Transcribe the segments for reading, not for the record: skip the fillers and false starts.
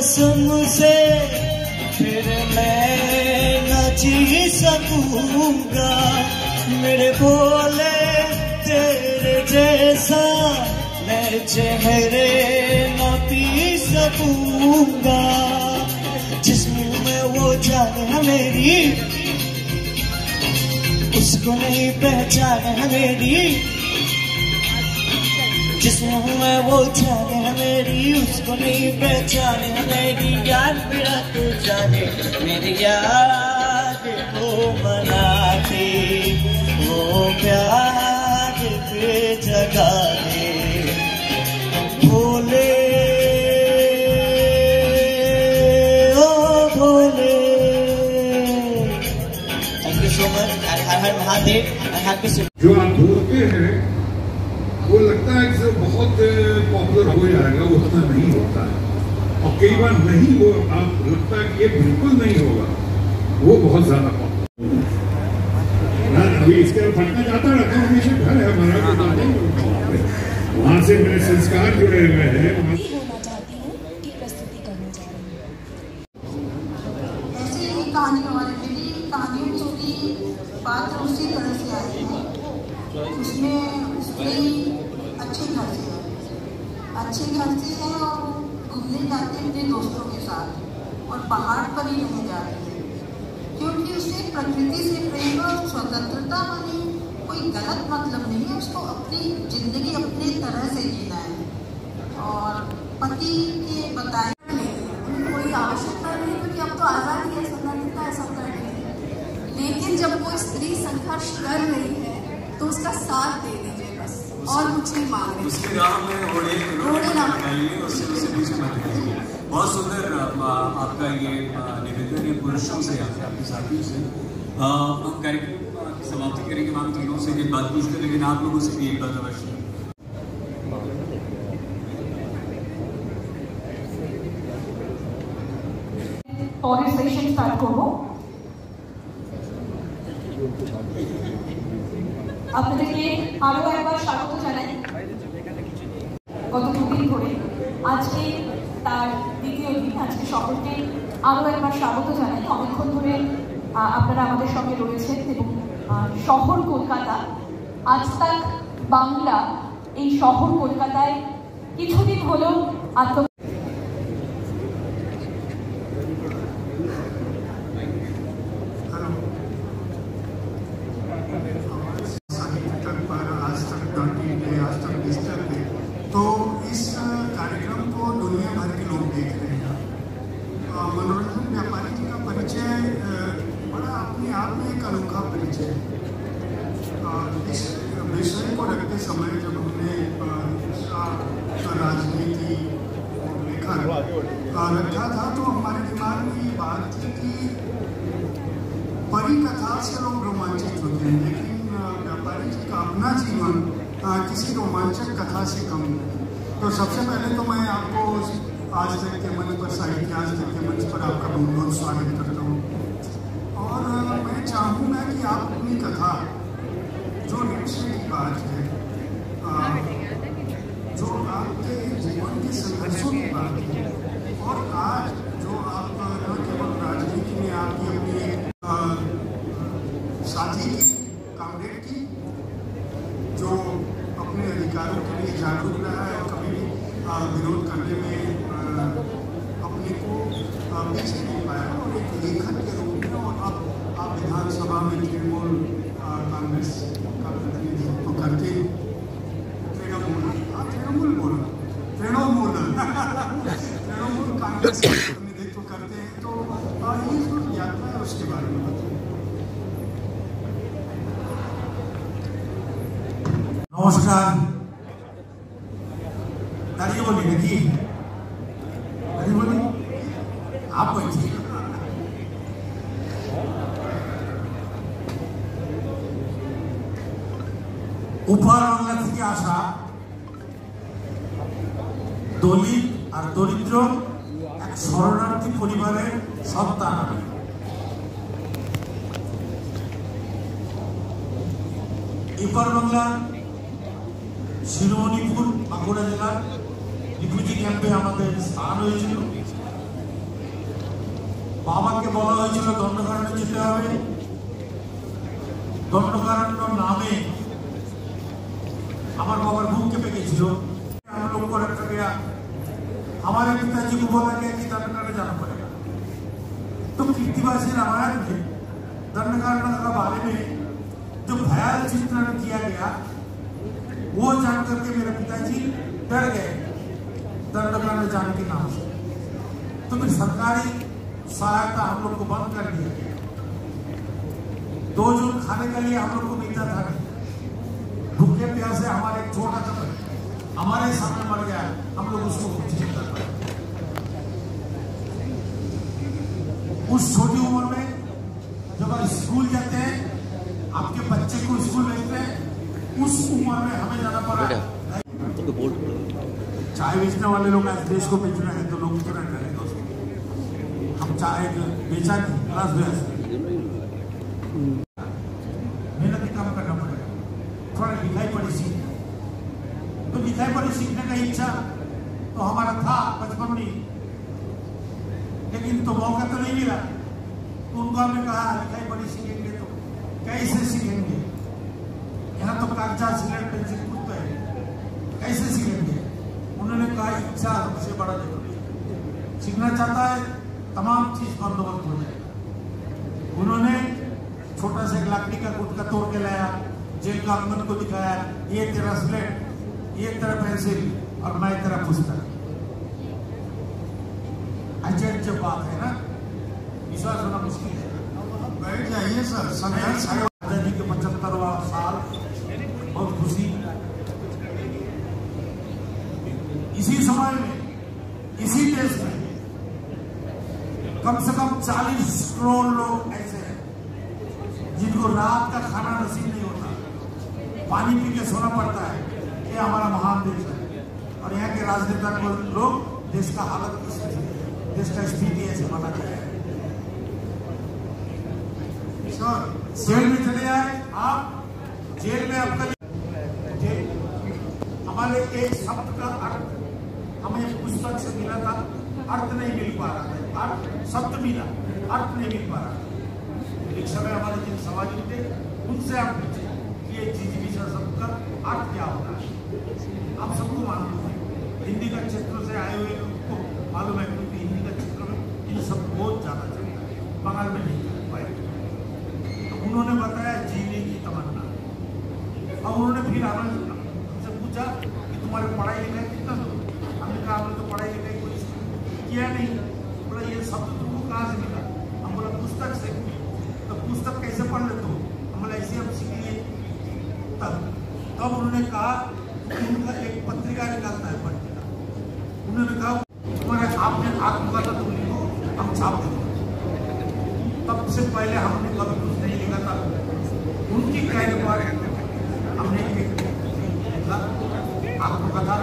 कसम से फिर मैं न जी सकूंगा, मेरे भोले तेरे जैसा मैं चेहरे न पी सकूंगा। जिस्म में वो जान है मेरी, उसको नहीं पहचान है मेरी। जिस्म में वो जान है मेरी, उसको नहीं पहचान है मेरी। याद मेरा तू जाने मेरी याद को मनाते, वो प्यार पे जगा दे भोले, ओ Bhole. Thank you so much. Har Har Mahadev. जो आप बोलते हैं वो लगता है कि बहुत पॉपुलर हो जाएगा, वो उतना नहीं होता है। और कई बार नहीं वो आप लगता है कि ये बिल्कुल नहीं होगा, वो बहुत ज्यादा पॉपुलर। अभी इसके फटना जाता रहता हूँ, हमेशा घर है हमारा, वहाँ से मेरे संस्कार जुड़े हुए हैं। होना चाहती हूँ कि प्रस्तुति करने जा रही हूँ। ऐसे ही कहानी हमारी मेरी कहानियों में भी पात्र उसी तरह से आए हैं। उसमें स्त्री अच्छे घर से है और घूमने जाते हैं अपने दोस्तों के साथ और पहाड़ पर ही रह जाती है, क्योंकि उसे प्रकृति से प्रेम और स्वतंत्रता वाली कोई गलत मतलब नहीं है। उसको अपनी जिंदगी अपनी तरह से जीना है और पति के बताए कोई आवश्यकता नहीं है, क्योंकि अब तो आज़ादी है, स्वतंत्रता है, सब करने की। लेकिन जब कोई स्त्री संघर्ष कर रही है तो उसका साथ दे दीजिए बस, और कुछ नहीं मांग रहे। उसके राह में रोड़े ना लगाइए, उससे बीच मत कीजिए। बहुत सुंदर आपका ये निवेदन है पुरुषों से, आपके साथियों से। हम कार्यक्रम की समाप्ति करेंगे, हम तीनों से एक बात पूछते, लेकिन आप लोगों से भी एक बात अवश्य। পরের সেশন স্টার্ট করব। আপনাদেরকে আরো একবার স্বাগত জানাই। গত দুদিন ধরে আজকে তার দ্বিতীয় দিন, আজকে সকলকে আরো একবার স্বাগত জানাই। অনেকক্ষণ ধরে আপনারা আমাদের সঙ্গে রয়েছেন এবং শহর কলকাতা, আজ তাক বাংলা, এই শহর কলকাতায় কিছুদিন হলেও तो इस कार्यक्रम को दुनिया भर के लोग देख रहे हैं। मनोरंजन व्यापारी जी का परिचय बड़ा अपने आप में एक अनोखा परिचय है। इस विषय को रखते समय जब हमने राजनीति रखा था तो हमारे दिमाग में ये बात थी कि परी कथा से लोग रोमांचित होते हैं, लेकिन व्यापारी जी का अपना जीवन किसी रोमांचक कथा से कम नहीं। तो सबसे पहले तो मैं आपको आज तक के मंच पर, साहित्य आज तक के मंच पर आपका बहुत बहुत स्वागत करता हूँ। और मैं चाहूँगा कि आप अपनी कथा, जो निश्चय की बात है, जो आपके जीवन के संघर्षों की बात है, और आज जो आप न केवल राजनीति में आपकी अपनी साथी की, कामरेड की, जो अपने अधिकारों के लिए जागरूक रहा है और कभी भी विरोध करने में अपने को बेच नहीं पाया, और एक लेखक के रूप में, और अब आप विधानसभा में तृणमूल कांग्रेस का प्रतिनिधित्व करके तृणमूल कांग्रेस का प्रतिनिधित्व करते हैं। तो ये जो यात्रा है उसके बारे में बताइए। नमस्कार। दादी बोली नाकि? दादी बोली? आप बैठिए। উপহার বাংলা থেকে আসা দলিত আর দরিদ্র এক শরণার্থী পরিবারের সন্তান আমি। এপার বাংলা শিরোমণিপুর বাঁকুড়া জেলার রিফিউজি ক্যাম্পে আমাদের স্থান হয়েছিল। বাবাকে বলা হয়েছিল দণ্ডকারণ্যে যেতে হবে, দণ্ডকারণ্য নামে আমার বাবার বুক কেঁপে গেছিল। हम लोग को रखा गया, हमारे पिताजी को बोला गया कि दंडकारण जाना पड़ेगा। तो कीर्तिवासी रामायण में दंडकारण के बारे में जो भयाल चित्रण किया गया वो जान करके मेरे पिताजी डर गए दंडकारण जाने के नाम से। तो फिर सरकारी सहायता हम लोग को बंद कर दिया गया। 2 जून खाने के लिए हम लोग को मिलता था, भूखे प्यासे हमारे एक छोटा सा हमारे सामने मर गया, हम लोग उसको कुछ नहीं कर पाए। उस छोटी उम्र में जब आप स्कूल जाते हैं, आपके बच्चे को स्कूल भेजते हैं, उस उम्र में हमें जाना पड़ा। चाय बेचने वाले लोग आज देश को बेच रहे हैं तो लोग क्यों रहे हैं दोस्तों? हम चाय बेचा नहीं, क्लास मेहनती काम करना पड़ेगा, थोड़ा लिखाई पढ़ी सीखना। तो लिखाई पढ़ी सीखने का इच्छा तो हमारा था बचपन में, लेकिन तो मौका तो नहीं मिला। तो उनको हमने कहा लिखाई पढ़ी सीखेंगे तो कैसे सीखेंगे, यहाँ तो कागजात सिलेट पेंसिल कुछ है, कैसे सीखेंगे? उन्होंने कहा इच्छा सबसे बड़ा जरूरी है, सीखना चाहता है तमाम चीज बंदोबस्त हो जाएगा। उन्होंने छोटा सा एक लकड़ी का गुटका तोड़ के लाया, जेल का आंगन को दिखाया, ये तेरा स्लेट, ये तेरा पेंसिल और मैं तेरा पुस्तक। अजब बात है ना, विश्वास होना मुश्किल है। बैठ जाइए सर। संघर्ष आजादी के 75वां साल, बहुत खुशी। इसी समय में इसी देश में कम से कम 40 करोड़ लोग ऐसे हैं जिनको रात का खाना नसीब नहीं होता, पानी पी के सोना पड़ता है। ये हमारा महान देश है और यहाँ के राजनेता लोग देश का हालत, देश का स्थिति ऐसे बना दिया है। सर जेल में चले आए आप, जेल में आपका हमारे एक शब्द का अर्थ हमें पुस्तक से मिला था, अर्थ नहीं मिल पा रहा था, अर्थ शब्द मिला, अर्थ नहीं मिल पा रहा था। एक समय हमारे जिन समाजी थे उनसे आप पूछे कि ये जिजीविषा शब्द का अर्थ क्या होता है। आप सबको मालूम है, हिंदी का क्षेत्र से आए हुए लोगों को मालूम है, क्योंकि हिंदी का क्षेत्र में इन शब्द बहुत ज्यादा चलता है, बंगाल में नहीं चल पाए। तो उन्होंने बताया जीने की तमन्ना। और उन्होंने फिर हमसे पूछा कि तुम्हारी पढ़ाई लिखाई कितना दो? हमने कहा हमने तो पढ़ाई लिखाई कोई किया नहीं। बोला ये शब्द तुमको कहाँ से मिला? हम बोला पुस्तक से। तो पुस्तक कैसे पढ़ लेते हो? हम बोला ऐसे हम सीख लिए। तब उन्होंने कहा उनका एक पत्रिका निकालता है पत्रिका, उन्होंने कहा तुम्हारे आपने आत्मकथा तुम लिखो, हम छाप देंगे। तब से पहले हमने कभी कुछ नहीं लिखा था। उनकी कहने पर हमने एक आत्मकथा,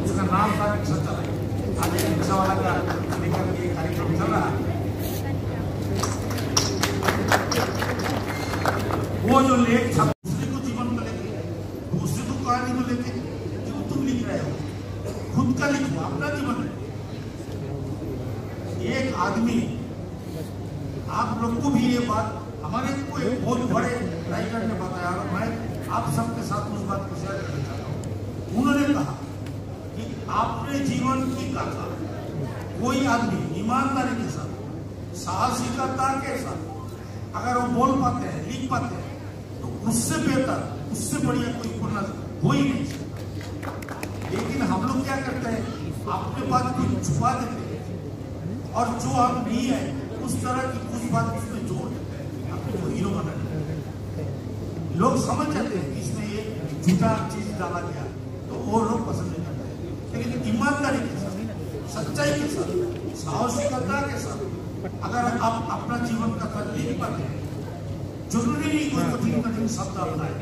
उसका नाम था रिक्शा चलाई। आज रिक्शा वाला का लेकर के कार्यक्रम चल रहा है। वो जो लेख छप दूसरे को जीवन में लेके, दूसरे को कहानी में लेके जो तुम लिख रहे हो, खुद का लिखो, अपना जीवन है। एक आदमी, आप लोग को भी ये बात, हमारे को एक बहुत बड़े राइटर ने बताया और मैं आप सबके साथ उस बात को शेयर करना चाहता हूँ। उन्होंने कहा कि अपने जीवन की गाथा कोई आदमी ईमानदारी के साथ, साहसिकता के साथ अगर वो बोल पाते हैं, लिख पाते हैं, तो उससे बेहतर, उससे बढ़िया कोई उपन्यास हो ही नहीं सकता। लेकिन हम लोग क्या करते हैं, अपने बात को छुपा देते हैं और जो हम नहीं है उस तरह की कुछ बात उसमें जोड़ देते हैं, अपने को हीरो बना देते हैं। लोग समझ जाते हैं कि इसमें ये झूठा चीज डाला गया, तो वो लोग पसंद नहीं करते। लेकिन ईमानदारी के साथ, सच्चाई के साथ, साहसिकता के साथ अगर आप अपना जीवन का खत लिख पाते हैं, जरूरी नहीं कोई कठिन कठिन शब्द अपनाए,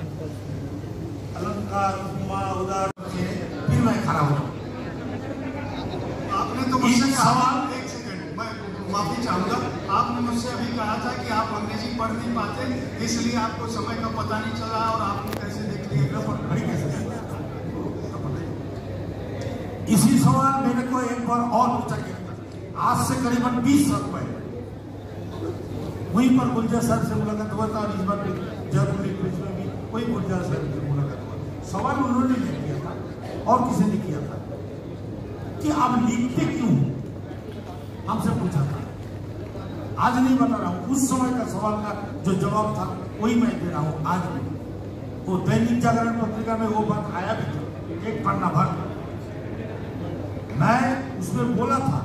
अलंकार, उपमा, उदाहरण, फिर मैं खड़ा हूँ। आपने तो मुझसे सवाल, एक सेकंड मैं माफी चाहूंगा, आपने मुझसे अभी कहा था कि आप अंग्रेजी पढ़ नहीं पाते, इसलिए आपको समय का पता नहीं चला और आपने कैसे देख लिया पढ़ी कैसे। इसी सवाल मेरे को एक बार और पूछा गया, आज से करीबन 20 साल पहले वहीं पर गुलजार साहब से मुलाकात हुआ था और इस बार जयपुर प्रेस में भी वही गुलजार साहब से मुलाकात हुआ। सवाल उन्होंने नहीं किया था और किसी ने किया था कि आप लिखते क्यों, हमसे पूछा था। आज नहीं बता रहा हूँ, उस समय का सवाल का जो जवाब था वही मैं दे रहा हूँ आज भी। वो दैनिक जागरण पत्रिका में वो बात आया भी था, एक पन्ना भर। मैं उसमें बोला था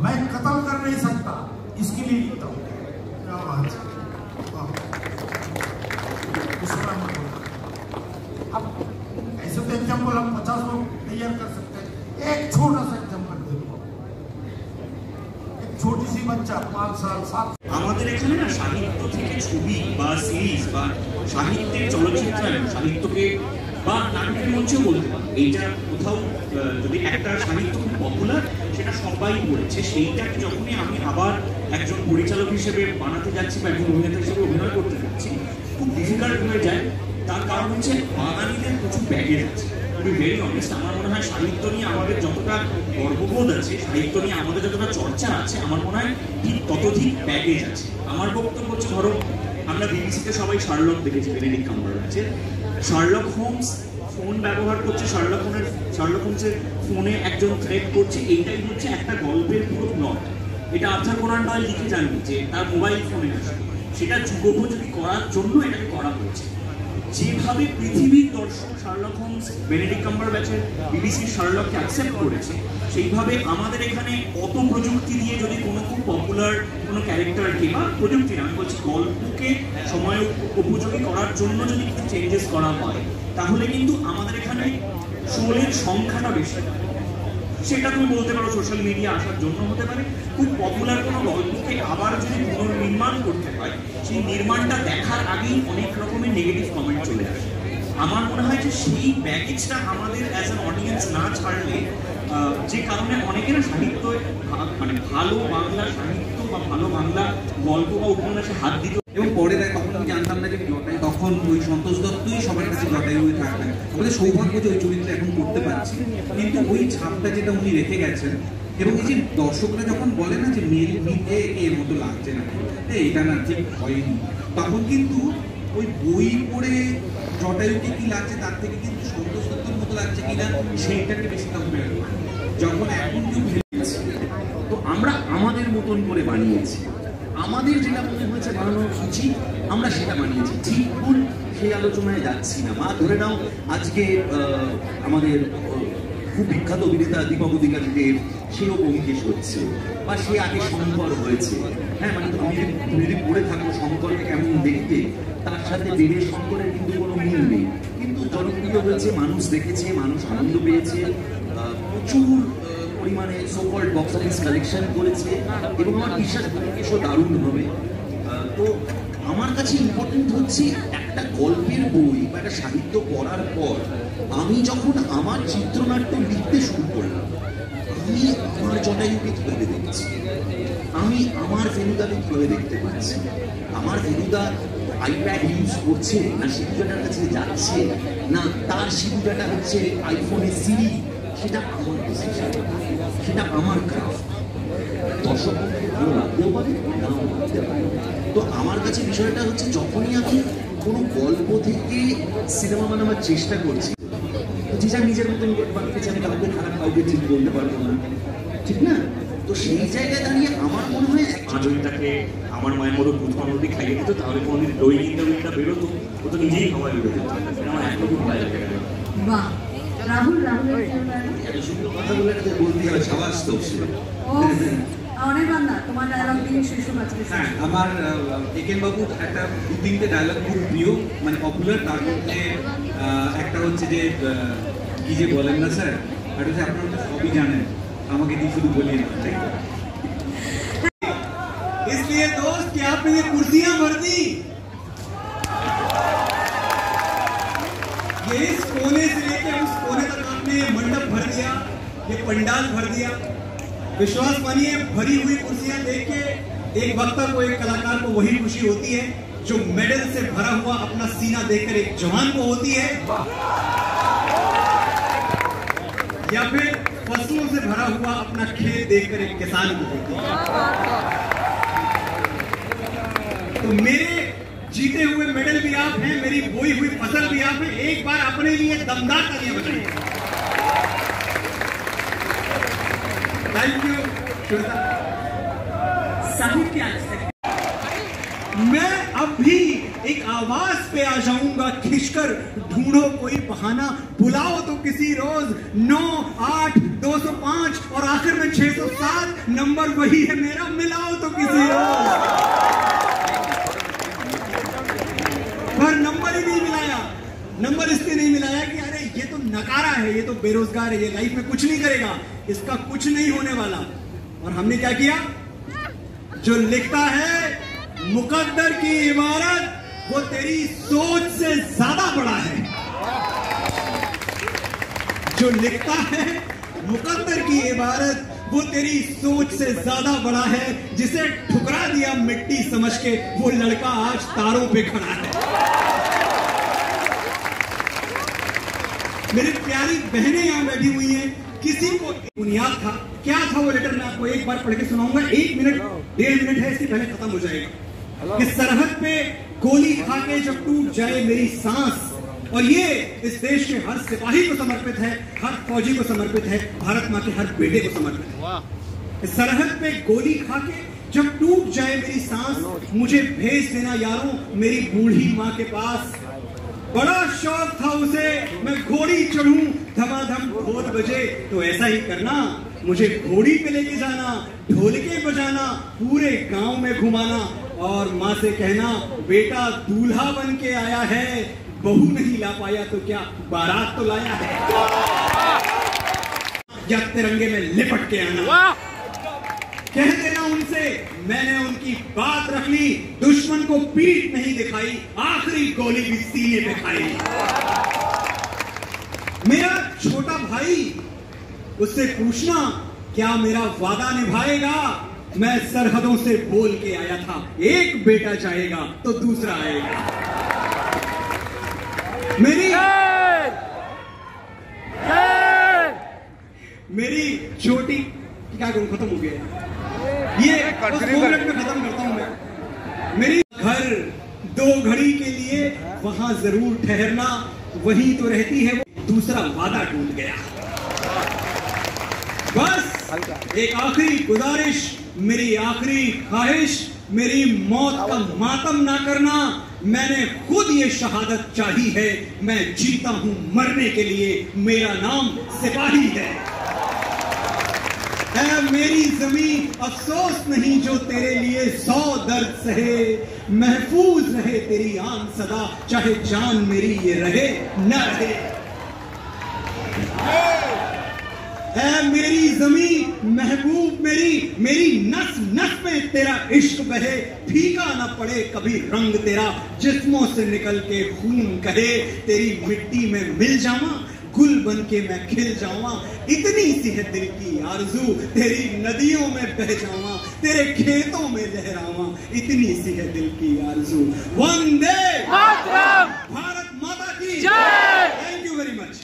मैं कत्ल कर नहीं सकता, इसके लिए लिखता हूँ। क्या बात है, अब ऐसे तो एग्जाम्पल हम 50 लोग तैयार कर सकते हैं। एक छोटा सा एग्जाम्पल दे दो, एक छोटी सी बच्चा 5 साल 7 আমাদের এখানে না সাহিত্য থেকে ছবি বা সিরিজ বা সাহিত্যের চলচ্চিত্রায়ন সাহিত্যকে বা নাটকের মঞ্চেও বলতে পারে এইটা কোথাও যদি একটা সাহিত্য খুব পপুলার সেটা সবাই পড়েছে, সেইটাকে যখনই আমি আবার একজন পরিচালক হিসেবে বানাতে যাচ্ছি বা একজন অভিনেতা হিসেবে অভিনয় করতে যাচ্ছি খুব ডিফিকাল্ট হয়ে যায়। তার কারণ হচ্ছে বাঙালিদের প্রচুর ব্যাগেজ আছে। টু বি ভেরি অনেস্ট, আমার মনে হয় সাহিত্য নিয়ে আমাদের যতটা গর্ববোধ আছে, সাহিত্য নিয়ে আমাদের যতটা চর্চা আছে, আমার মনে হয় ঠিক ততোধিক ব্যাগেজ আছে। আমার বক্তব্য হচ্ছে, ধরো আমরা বিবিসিতে সবাই শার্লক দেখেছি, বেনেডিক্ট কাম্বারব্যাচের। শার্লক হোমস ফোন ব্যবহার করছে, শার্লক হোমসের ফোনে একজন থ্রেট করছে, এইটাই হচ্ছে একটা গল্পের পুরো প্লট। এটা আর্থার কোনান ডয়েল লিখে জানবে যে তার মোবাইল ফোনে আসে, সেটা যুগোপযোগী করার জন্য এটাকে করা হয়েছে। যেভাবে পৃথিবীর দর্শক শার্লক হোমস বেনেডিক্ট কাম্বারব্যাচের বিবিসির শার্লককে অ্যাকসেপ্ট করেছে, সেইভাবে আমাদের এখানে অত প্রযুক্তি দিয়ে যদি কোনো খুব পপুলার কোনো ক্যারেক্টারকে, বা প্রযুক্তি না, আমি বলছি গল্পকে সময় উপযোগী করার জন্য যদি কিছু চেঞ্জেস করা হয়, তাহলে কিন্তু আমাদের এখানে শোলের সংখ্যাটা বেশি। সেটা তুমি বলতে পারো সোশ্যাল মিডিয়া আসার জন্য হতে পারে। খুব পপুলার কোনো গল্পকে আবার যদি পুনর্নির্মাণ করতে হয়, সেই নির্মাণটা দেখার আগেই অনেক রকমের নেগেটিভ কমেন্ট চলে আসে। আমার মনে হয় যে সেই ব্যাগেজটা আমাদের অ্যাজ অ্যান অডিয়েন্স না ছাড়লে, যে কারণে অনেকেরা সাহিত্য মানে ভালো বাংলা সাহিত্য বা ভালো বাংলা গল্প বা উপন্যাসে হাত দিত। এবং পরে দেখ তখন আমি জানতাম না যে জটায়ু, তখন ওই সন্তোষ দত্তই সবার কাছে জটায়ু হয়ে থাকবেন। আমাদের সৌভাগ্য যে ওই চরিত্র এখন করতে পারছি, কিন্তু ওই ছাপটা যেটা উনি রেখে গেছেন, এবং এই যে দর্শকরা যখন বলে না যে মেয়ে এর মতো লাগছে না, এটা না ঠিক হয়নি, তখন কিন্তু ওই বই পড়ে জটায়ুকে কি লাগছে তার থেকে কিন্তু সন্তোষ দত্তর মতো লাগছে কিনা সেইটাকে বেশি কম্পেয়ার করে। যখন এখন কেউ ভেবেছে, তো আমরা আমাদের মতন করে বানিয়েছি, আমাদের যেটা মনে হয়েছে বানানো উচিত আমরা সেটা বানিয়েছি। ঠিক ভুল সেই আলোচনায় যাচ্ছি না। মা ধরে নাও আজকে আমাদের খুব বিখ্যাত অভিনেতা দীপক অধিকারী দেব, সেও ব্যোমকেশ হচ্ছে, বা সে আগে শঙ্কর হয়েছে। হ্যাঁ, মানে তুমি যদি পড়ে থাকো শঙ্করকে কেমন দেখতে, তার সাথে দেবের শঙ্করের কিন্তু কোনো মিল নেই, কিন্তু জনপ্রিয় হয়েছে, মানুষ দেখেছে, মানুষ আনন্দ পেয়েছে, প্রচুর পরিমাণে সোকল্ড বক্স অফিস কালেকশন করেছে, এবং আমার বিশ্বাস ব্যোমকেশও দারুণ হবে। তো আমার কাছে ইম্পর্টেন্ট হচ্ছে একটা গল্পের বই বা একটা সাহিত্য পড়ার পর আমি যখন আমার চিত্রনাট্য লিখতে শুরু করলাম, আমি আমার জটায়ুকে কীভাবে দেখছি, আমি আমার ফেলুদাকে কীভাবে দেখতে পাচ্ছি, আমার ফেলুদা আইপ্যাড ইউজ করছে না শিবুজাটার কাছে যাচ্ছে, না তার শিবুজাটা হচ্ছে আইফোনের সিরি, সেটা আমার ডিসিশন, সেটা আমার ক্রাফট। দর্শক ভালো লাগতেও পারে, নাও লাগতে পারে। তো আমার কাছে বিষয়টা হচ্ছে, যখনই আমি কোনো গল্প থেকে সিনেমা বানাবার চেষ্টা করছি, যে যা নিজের মতন বানিয়েছে, আমি কাউকে খারাপ কাউকে ঠিক বলতে পারবো না, ঠিক না? তো সেই জায়গায় দাঁড়িয়ে আমার মনে হয় আজনটাকে আমার মায়ের মতো প্রথম যদি খাইয়ে দিত, তাহলে কোনোদিন দইটা বেরোতো, ও তো নিজেই খাওয়াই বেরোতো। আমার এখন খুব ভালো লাগে। বাহ, রাহুল এত সুন্দর কথা বলে বলতে গেলে সাবাস তো তোমার ডায়লগ দিয়ে শেষ হচ্ছে। হ্যাঁ, আমার একেন বাবুর একটা 2-3টে ডায়লগ খুব প্রিয়, মানে পপুলার। তার মধ্যে একটা হচ্ছে যে কি যে বলেন না স্যার, আর হচ্ছে আপনারা তো সবই জানেন, আমাকে দিয়ে শুধু বলিয়ে না, তাই তো? इसलिए दोस्त क्या आपने ये कुर्सियां भर दी, ये इस कोने से लेकर उस कोने तक आपने मंडप भर दिया, ये पंडाल भर दिया। विश्वास मानिए, भरी हुई कुर्सियां देख के एक वक्ता को, एक कलाकार को वही खुशी होती है जो मेडल से भरा हुआ अपना सीना देखकर एक जवान को होती है, या फिर फसलों से भरा हुआ अपना खेत देखकर एक किसान को होती है। तो मेरे जीते हुए मेडल भी आप हैं, मेरी बोई हुई फसल भी आप हैं। एक बार अपने लिए दमदार तालियां बजाइए। Thank you Shweta. साहित्य मैं अब भी एक आवाज पे आ जाऊंगा खिंचकर, ढूंढो कोई बहाना, बुलाओ तो किसी रोज 9, 8, 205 और आखिर में 607 नंबर वही है मेरा, मिलाओ तो किसी रोज। पर नंबर ही नहीं मिलाया। नंबर इसलिए नहीं मिलाया कि अरे ये तो नकारा है, ये तो बेरोजगार है, ये लाइफ में कुछ नहीं करेगा, इसका कुछ नहीं होने वाला। और हमने क्या किया, जो लिखता है मुकद्दर की इबारत वो तेरी सोच से ज्यादा बड़ा है। जो लिखता है मुकद्दर की इबारत वो तेरी सोच से ज्यादा बड़ा है। जिसे ठुकरा दिया मिट्टी समझ के वो लड़का आज तारों पे खड़ा है। मेरी प्यारी बहनें यहां बैठी हुई हैं, किसी को बुनियाद था, क्या था वो लेटर मैं आपको एक बार पढ़ के सुनाऊंगा। 1 मिनट 1.5 मिनट है, इससे पहले खत्म हो जाएगा। कि सरहद पे गोली खा के जब टूट जाए मेरी सांस, और ये इस देश के हर सिपाही को समर्पित है, हर फौजी को समर्पित है, भारत माँ के हर बेटे को समर्पित है। इस सरहद पे गोली खा के जब टूट जाए मेरी सांस, मुझे भेज देना यारों मेरी बूढ़ी माँ के पास। बड़ा शौक था उसे मैं घोड़ी चढ़ूं, धमाधम ढोल बजे तो ऐसा ही करना, मुझे घोड़ी पे लेके जाना, ढोलके बजाना, पूरे गांव में घुमाना, और माँ से कहना बेटा दूल्हा बन के आया है, बहू नहीं ला पाया तो क्या बारात तो लाया है। या तिरंगे में लिपट के आना, कह देना उनसे मैंने उनकी बात रख ली, दुश्मन को पीठ नहीं दिखाई, आखिरी गोली भी सीने पे खाई। मेरा छोटा भाई, उससे पूछना क्या मेरा वादा निभाएगा। मैं सरहदों से बोल के आया था, एक बेटा जाएगा तो दूसरा आएगा। मेरी छोटी क्या करूं, खत्म हो गया ये, 2 मिनट में खत्म करता हूं मैं। मेरी घर 2 घड़ी के लिए वहां जरूर ठहरना, वहीं तो रहती है वो, दूसरा वादा टूट गया। बस एक आखिरी गुजारिश, मेरी आखिरी ख्वाहिश, मेरी मौत का मातम ना करना। मैंने खुद ये शहादत चाही है, मैं जीता हूं मरने के लिए, मेरा नाम सिपाही है। ऐ मेरी जमीन अफसोस नहीं जो तेरे लिए 100 दर्द सहे, महफूज रहे तेरी आन सदा, चाहे जान मेरी ये रहे न रहे। ऐ मेरी जमीन महबूब मेरी नस नस में तेरा इश्क बहे, फीका न पड़े कभी रंग तेरा, जिस्मों से निकल के खून कहे, तेरी मिट्टी में मिल जावा, गुल बन के मैं खिल जावा, इतनी सी है दिल की आरज़ू, तेरी नदियों में बह जावा, तेरे खेतों में लहरावा, इतनी सी है दिल की आरज़ू। वंदे मातरम, भारत माता की जय। Thank you very much.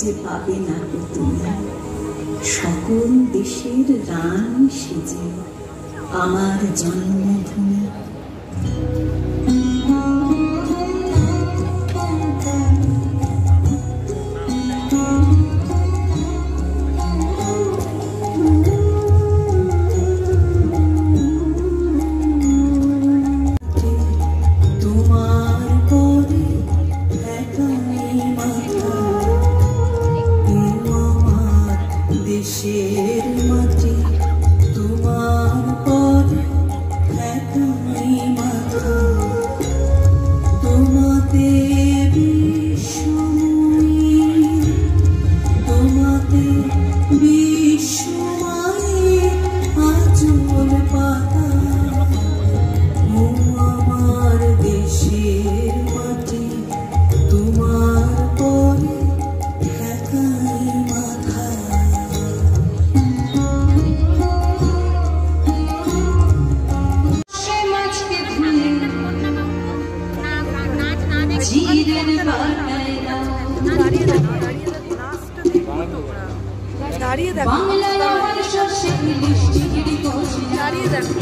যে পাবে না গো তুমি, সকল দেশের রানী সেজে আমার জন্মভূমি। দেশের মাটি তোমার পরে একাই মাথা, তোমাতে বিশ্বময়ী, তোমাতে বিশ্বময়ী আঁচল পাতা। ও আমার দেশের মাটি তোমার পরে একাই মাথা। দাঁড়িয়ে দেখো, দাঁড়িয়ে দেখো।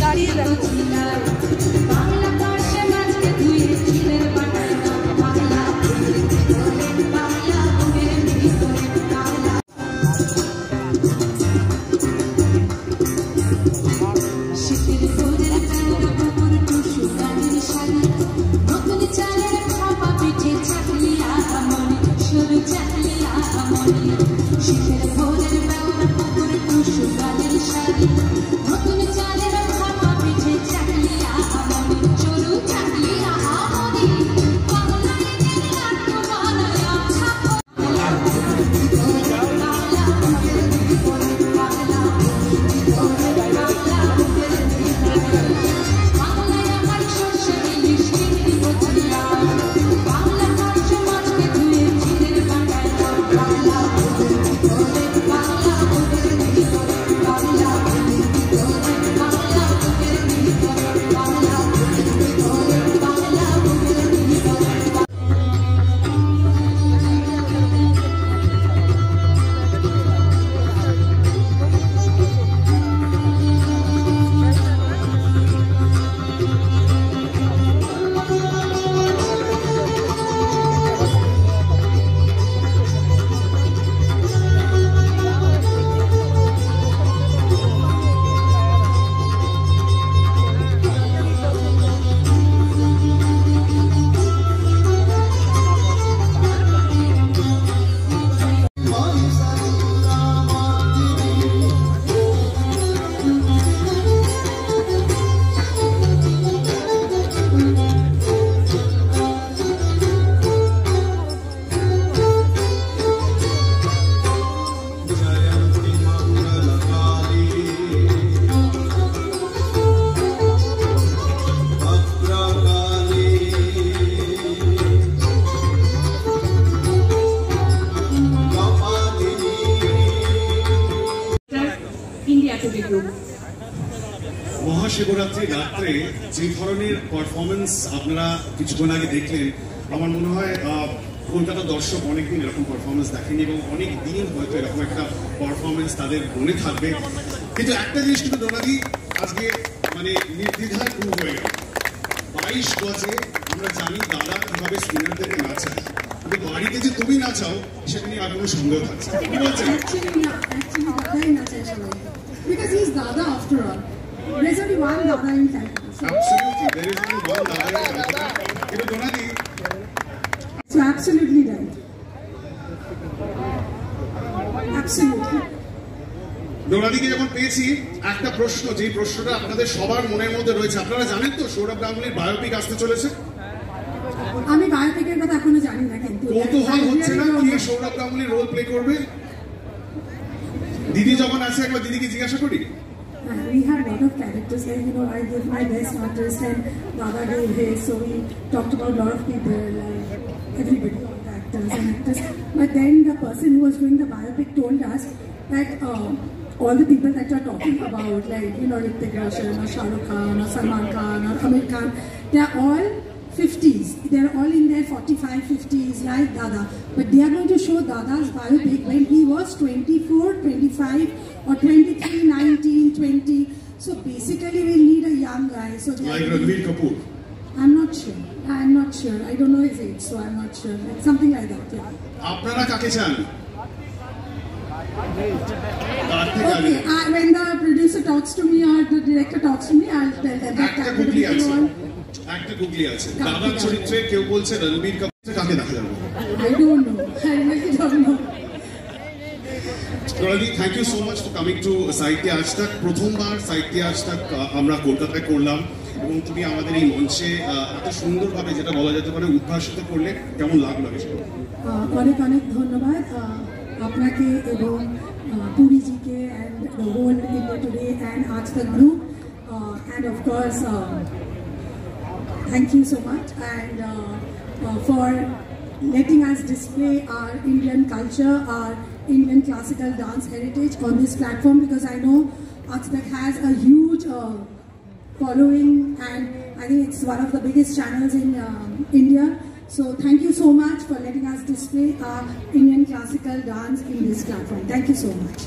দাঁড়িয়ে দেখো। মহাশিবরাত্রি রাত্রে যে ধরনের পারফরমেন্স আপনারা কিছুক্ষণ আগে দেখলেন, আমার মনে হয় কলকাতার দর্শক অনেকদিন এরকম পারফরমেন্স দেখেনি এবং অনেক দিন হয়তো এরকম একটা পারফরমেন্স তাদের মনে থাকবে। কিন্তু একটা জিনিস কিন্তু ডোনাদি আজকে মানে নির্দ্বিধায় প্রুভ হয়ে গেল। 22 গজে আমরা জানি দাদা কিভাবে স্পিনারদেরকে নাচায়, কিন্তু বাড়িতে যে তুমি নাচাও সেটা নিয়ে আর কোনো সন্দেহ থাকছে না। কি বলছেন? Because he's Dada after all. There's only one Dada in Calcutta. Absolutely, there is only one Dada in Calcutta. But Donadi, so absolutely right. Absolutely. ডোনাদিকে যখন পেয়েছি একটা প্রশ্ন, যে প্রশ্নটা আপনাদের সবার মনের মধ্যে রয়েছে, আপনারা জানেন তো সৌরভ গাঙ্গুলির বায়োপিক আসতে চলেছে? আমি বায়োপিকের কথা এখনো জানি না, কিন্তু কৌতূহল হচ্ছে না কে সৌরভ গাঙ্গুলি রোল প্লে করবে? দিদি যখন আছে একবার দিদিকে জিজ্ঞাসা করি। We have a lot of characters, like, you know, I gave my best artist and Dada gave his, so we talked about a lot of people, like everybody, the actors and actors. But then the person who was doing the biopic told us that all the people that you're talking about, like, you know, Hrithik Roshan or Shah Rukh Khan or Salman Khan or Amir Khan, they are all 50s. They're all in their 45, 50s, like Dada. But they are going to show Dada's biopic when he was 24, 25 or 23, 19, 20. So basically we'll need a young guy. So like Ranbir Kapoor. I'm not sure. I don't know his age, so I'm not sure. It's something like that, yeah. আপনারা কাকে চান? Okay, when the producer talks to me or the director talks to me, I'll tell them that একটা গুগলি আছে দাদার চরিত্রে কেউ বলছে রণবীর কাপুর, কাকে দেখা যাবে? I don't know. I really don't know. Doradi, thank you so much for coming to Sahitya Aaj Tak. প্রথমবার Sahitya Aaj Tak আমরা কলকাতায় করলাম এবং তুমি আমাদের এই মঞ্চে এত সুন্দরভাবে যেটা বলা যেতে পারে উদ্ভাসিত করলে, কেমন লাগলো? অনেক অনেক ধন্যবাদ আপনাকে এবং পুরীজিকে and the whole India Today and Aaj Tak group, and of course thank you so much and for letting us display our Indian culture, our Indian classical dance heritage on this platform, because I know Aaj Tak has a huge following and I think it's one of the biggest channels in India. So thank you so much for letting us display our Indian classical dance in this platform. Thank you so much.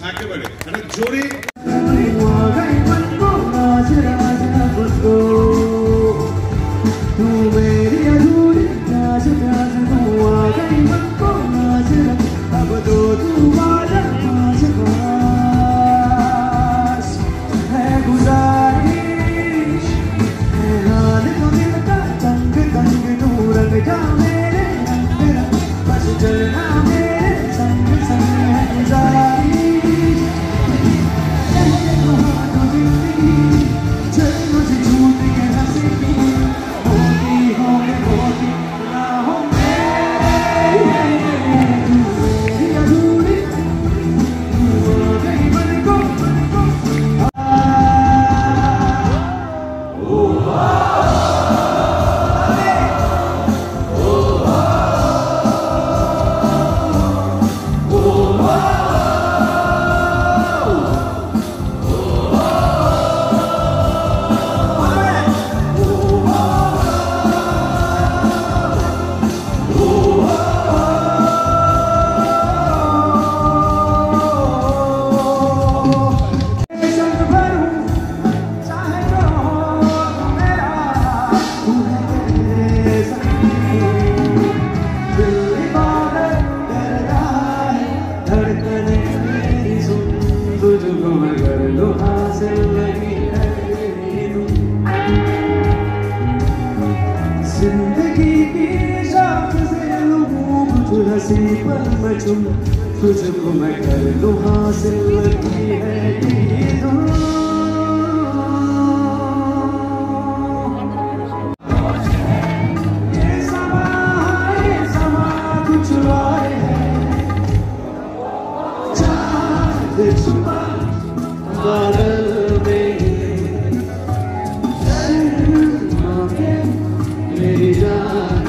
तुझको मैं कर लूं हासिल लगी है ये समा कुछ आए हैं चाँद छुपा बादल में मेरी जान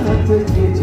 रात की